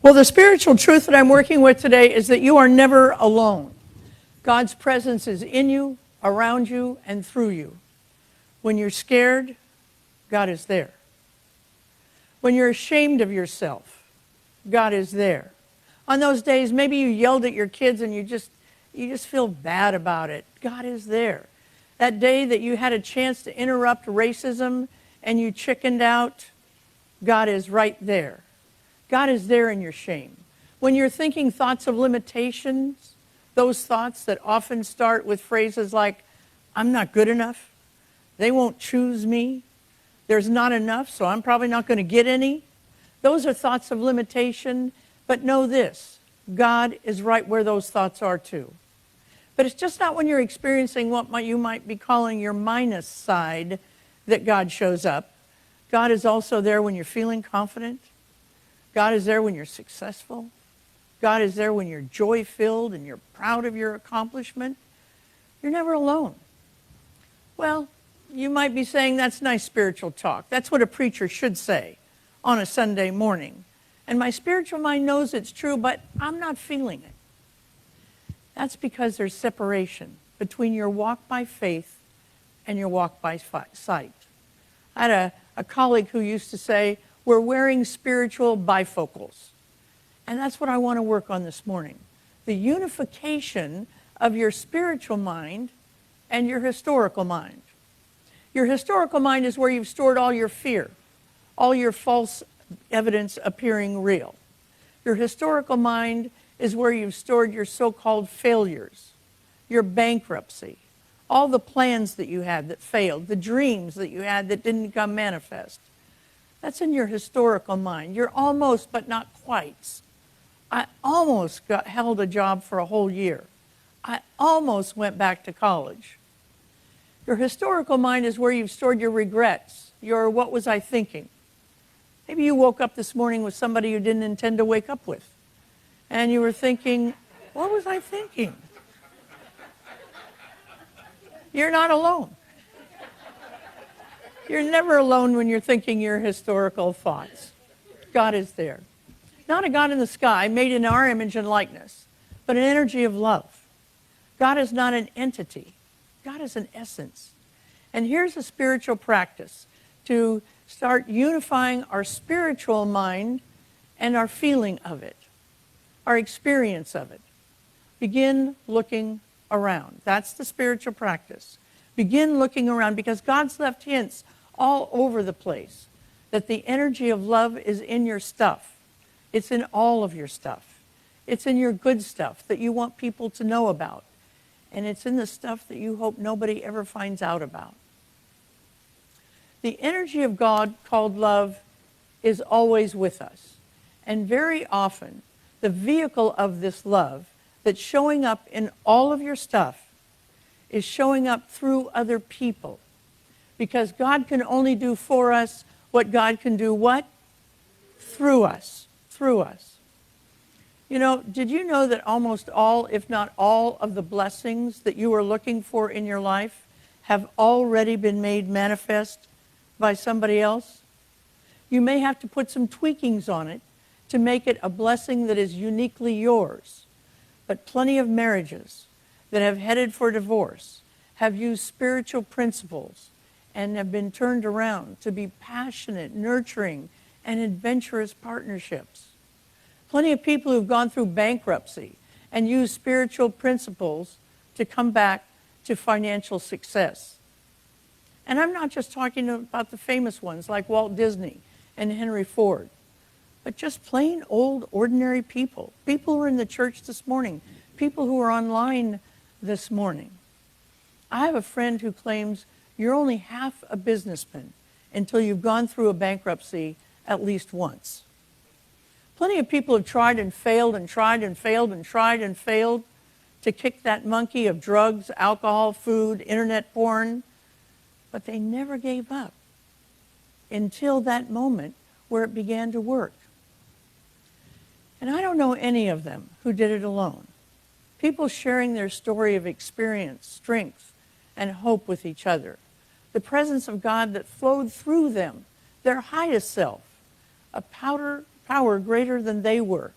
Well, the spiritual truth that I'm working with today is that you are never alone. God's presence is in you, around you, and through you. When you're scared, God is there. When you're ashamed of yourself, God is there. On those days, maybe you yelled at your kids and you just feel bad about it. God is there. That day that you had a chance to interrupt racism and you chickened out, God is right there. God is there in your shame. When you're thinking thoughts of limitations, those thoughts that often start with phrases like, I'm not good enough, they won't choose me, there's not enough, so I'm probably not going to get any. Those are thoughts of limitation, but know this, God is right where those thoughts are too. But it's just not when you're experiencing what you might be calling your minus side that God shows up. God is also there when you're feeling confident. God is there when you're successful. God is there when you're joy-filled and you're proud of your accomplishment. You're never alone. Well, you might be saying that's nice spiritual talk. That's what a preacher should say on a Sunday morning. And my spiritual mind knows it's true, but I'm not feeling it. That's because there's separation between your walk by faith and your walk by sight. I had a colleague who used to say, we're wearing spiritual bifocals. And that's what I want to work on this morning. The unification of your spiritual mind and your historical mind. Your historical mind is where you've stored all your fear, all your false evidence appearing real. Your historical mind is where you've stored your so-called failures, your bankruptcy, all the plans that you had that failed, the dreams that you had that didn't come manifest. That's in your historical mind. You're almost, but not quite. I almost held a job for a whole year. I almost went back to college. Your historical mind is where you've stored your regrets, your what was I thinking. Maybe you woke up this morning with somebody you didn't intend to wake up with. And you were thinking, what was I thinking? You're not alone. You're never alone when you're thinking your historical thoughts. God is there. Not a God in the sky made in our image and likeness, but an energy of love. God is not an entity. God is an essence. And here's a spiritual practice to start unifying our spiritual mind and our feeling of it, our experience of it. Begin looking around. That's the spiritual practice. Begin looking around because God's left hints all over the place that the energy of love is in your stuff. It's in all of your stuff. It's in your good stuff that you want people to know about. And it's in the stuff that you hope nobody ever finds out about. The energy of God called love is always with us. And very often, the vehicle of this love that's showing up in all of your stuff is showing up through other people. Because God can only do for us what God can do what? Through us. Through us. You know, did you know that almost all, if not all, of the blessings that you are looking for in your life have already been made manifest by somebody else? You may have to put some tweakings on it to make it a blessing that is uniquely yours. But plenty of marriages that have headed for divorce have used spiritual principles and have been turned around to be passionate, nurturing, and adventurous partnerships. Plenty of people who've gone through bankruptcy and used spiritual principles to come back to financial success. And I'm not just talking about the famous ones like Walt Disney and Henry Ford, but just plain old ordinary people. People who are in the church this morning, people who are online this morning. I have a friend who claims you're only half a businessman until you've gone through a bankruptcy at least once. Plenty of people have tried and failed and tried and failed and tried and failed to kick that monkey of drugs, alcohol, food, internet porn, but they never gave up until that moment where it began to work. And I don't know any of them who did it alone. People sharing their story of experience, strength, and hope with each other. The presence of God that flowed through them, their highest self, a power greater than they were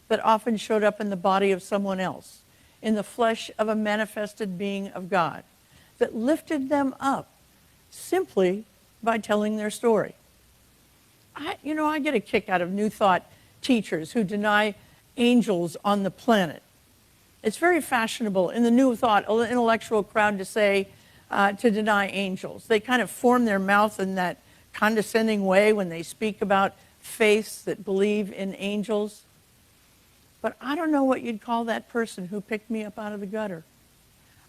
that often showed up in the body of someone else, in the flesh of a manifested being of God, that lifted them up simply by telling their story. I get a kick out of New Thought teachers who deny angels on the planet. It's very fashionable in the New Thought intellectual crowd to say, to deny angels. They kind of form their mouth in that condescending way when they speak about faiths that believe in angels. But I don't know what you'd call that person who picked me up out of the gutter.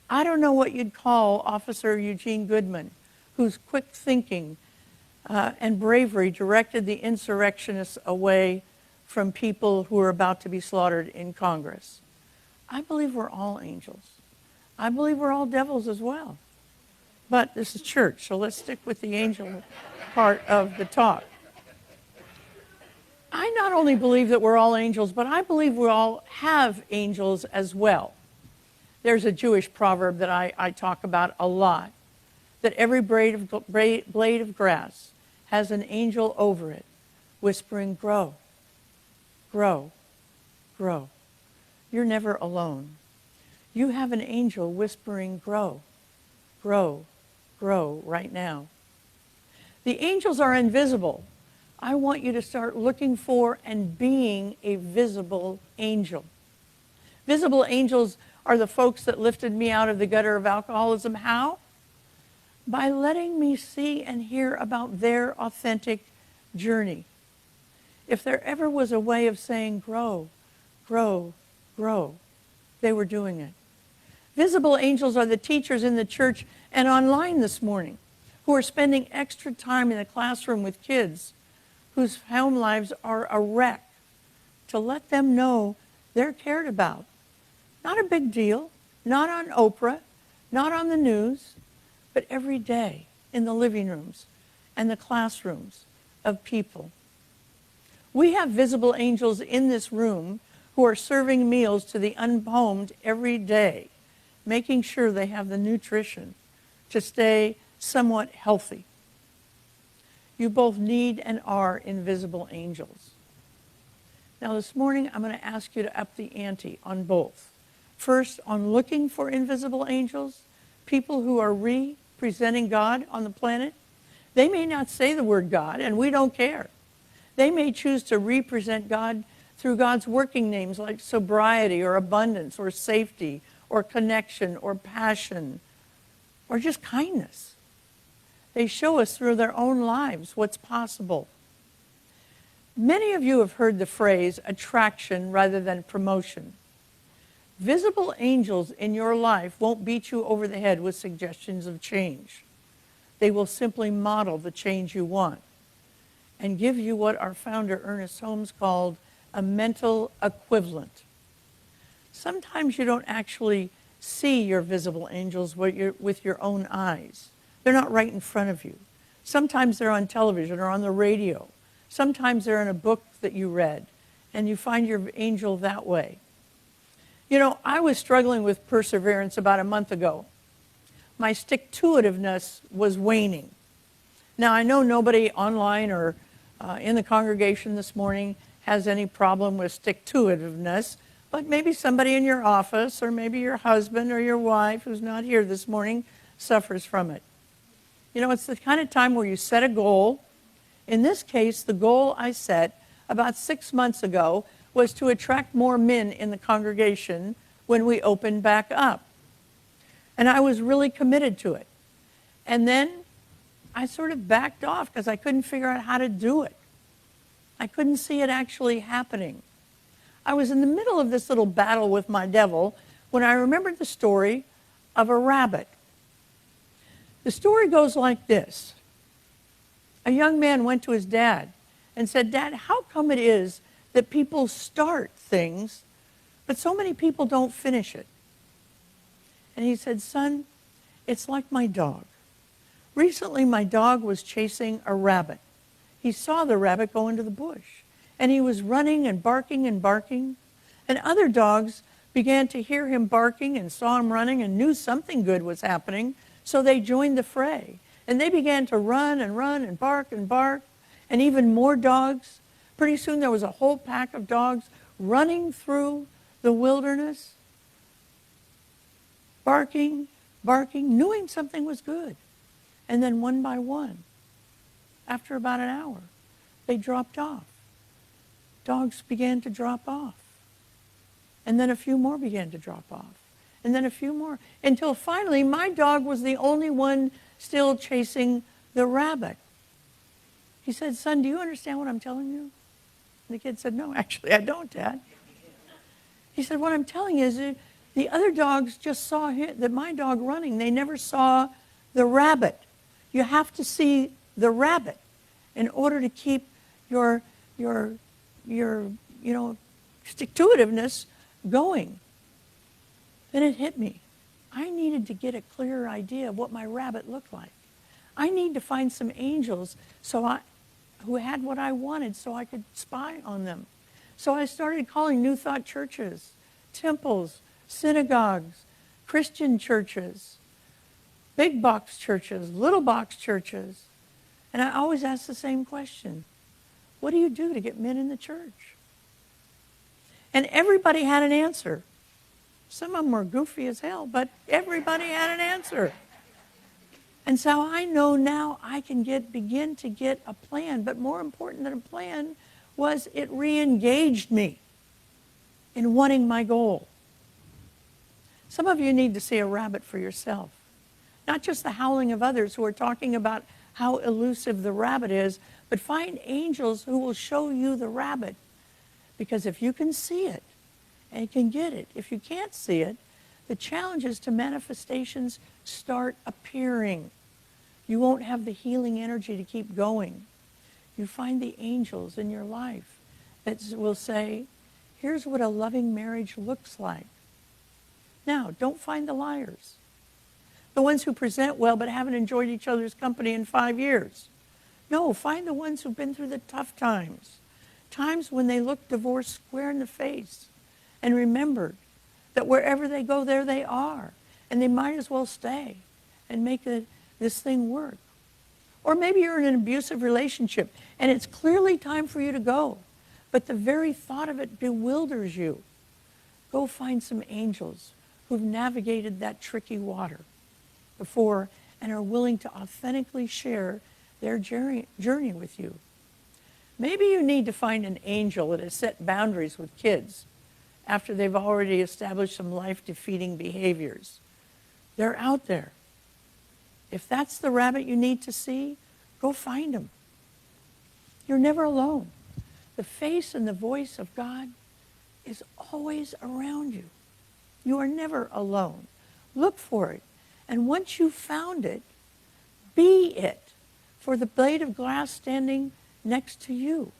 I don't know what you'd call Officer Eugene Goodman, whose quick thinking and bravery directed the insurrectionists away from people who were about to be slaughtered in Congress. I believe we're all angels. I believe we're all devils as well. But this is church, so let's stick with the angel part of the talk. I not only believe that we're all angels, but I believe we all have angels as well. There's a Jewish proverb that I talk about a lot, that every blade of grass has an angel over it, whispering, grow, grow, grow. You're never alone. You have an angel whispering, grow, grow, grow right now. The angels are invisible. I want you to start looking for and being a visible angel. Visible angels are the folks that lifted me out of the gutter of alcoholism. How? By letting me see and hear about their authentic journey. If there ever was a way of saying grow, grow, grow, they were doing it. Visible angels are the teachers in the church and online this morning who are spending extra time in the classroom with kids whose home lives are a wreck, to let them know they're cared about. Not a big deal, not on Oprah, not on the news, but every day in the living rooms and the classrooms of people. We have visible angels in this room who are serving meals to the unhomed every day, making sure they have the nutrition to stay somewhat healthy. You both need and are invisible angels. Now this morning, I'm going to ask you to up the ante on both. First, on looking for invisible angels, people who are representing God on the planet. They may not say the word God, and we don't care. They may choose to represent God through God's working names like sobriety or abundance or safety or connection or passion or just kindness. They show us through their own lives what's possible. Many of you have heard the phrase attraction rather than promotion. Visible angels in your life won't beat you over the head with suggestions of change. They will simply model the change you want and give you what our founder Ernest Holmes called a mental equivalent. Sometimes you don't actually see your visible angels with your own eyes. They're not right in front of you. Sometimes they're on television or on the radio. Sometimes they're in a book that you read, and you find your angel that way. You know, I was struggling with perseverance about a month ago. My stick-to-itiveness was waning. Now, I know nobody online or in the congregation this morning has any problem with stick-to-itiveness, but maybe somebody in your office or maybe your husband or your wife who's not here this morning suffers from it. You know, it's the kind of time where you set a goal. In this case, the goal I set about 6 months ago was to attract more men in the congregation when we opened back up. And I was really committed to it. And then I sort of backed off because I couldn't figure out how to do it. I couldn't see it actually happening. I was in the middle of this little battle with my devil when I remembered the story of a rabbit. The story goes like this. A young man went to his dad and said, "Dad, how come it is that people start things, but so many people don't finish it?" And he said, "Son, it's like my dog. Recently, my dog was chasing a rabbit. He saw the rabbit go into the bush, and he was running and barking, and other dogs began to hear him barking and saw him running and knew something good was happening, so they joined the fray. And they began to run and bark, and even more dogs Pretty soon there was a whole pack of dogs running through the wilderness, barking, knowing something was good. And then one by one, after about an hour, they dropped off. Dogs began to drop off. And then a few more began to drop off. And then a few more. Until finally, my dog was the only one still chasing the rabbit. He said, "Son, do you understand what I'm telling you?" And the kid said, "No, actually, I don't, Dad." He said, "What I'm telling you is that the other dogs just saw my dog running. They never saw the rabbit. You have to see the rabbit in order to keep your stick-to-itiveness going." Then it hit me. I needed to get a clearer idea of what my rabbit looked like. I need to find some angels who had what I wanted so I could spy on them. So I started calling New Thought churches, temples, synagogues, Christian churches, big box churches, little box churches. And I always ask the same question: what do you do to get men in the church? And everybody had an answer. Some of them were goofy as hell, but everybody had an answer. And so I know now I can begin to get a plan. But more important than a plan was it re-engaged me in wanting my goal. Some of you need to see a rabbit for yourself. Not just the howling of others who are talking about how elusive the rabbit is, but find angels who will show you the rabbit. Because if you can see it and can get it, if you can't see it, the challenges to manifestations start appearing. You won't have the healing energy to keep going. You find the angels in your life that will say, "Here's what a loving marriage looks like." Now, don't find the liars. The ones who present well but haven't enjoyed each other's company in 5 years. No, find the ones who've been through the tough times. Times when they looked divorce square in the face and remembered that wherever they go, there they are. And they might as well stay and make this thing work. Or maybe you're in an abusive relationship and it's clearly time for you to go, but the very thought of it bewilders you. Go find some angels who've navigated that tricky water before and are willing to authentically share their journey with you. Maybe you need to find an angel that has set boundaries with kids after they've already established some life-defeating behaviors. They're out there. If that's the rabbit you need to see, go find them. You're never alone. The face and the voice of God is always around you. You are never alone. Look for it. And once you've found it, be it for the blade of grass standing next to you.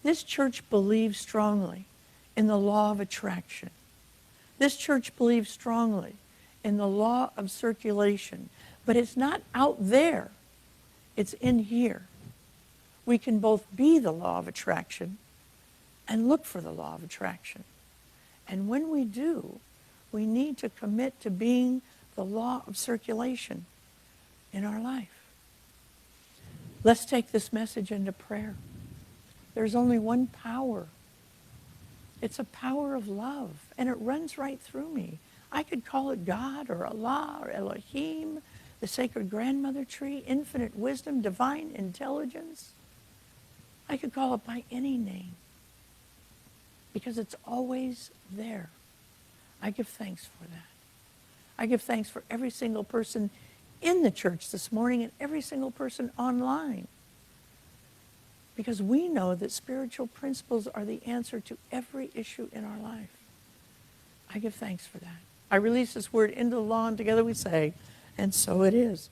This church believes strongly in the law of attraction. This church believes strongly in the law of circulation. But it's not out there. It's in here. We can both be the law of attraction and look for the law of attraction. And when we do, we need to commit to being the law of circulation in our life. Let's take this message into prayer. There's only one power. It's a power of love, and it runs right through me. I could call it God or Allah or Elohim, the sacred grandmother tree, infinite wisdom, divine intelligence. I could call it by any name because it's always there. I give thanks for that. I give thanks for every single person in the church this morning and every single person online, because we know that spiritual principles are the answer to every issue in our life. I give thanks for that. I release this word into the law, and together we say, and so it is.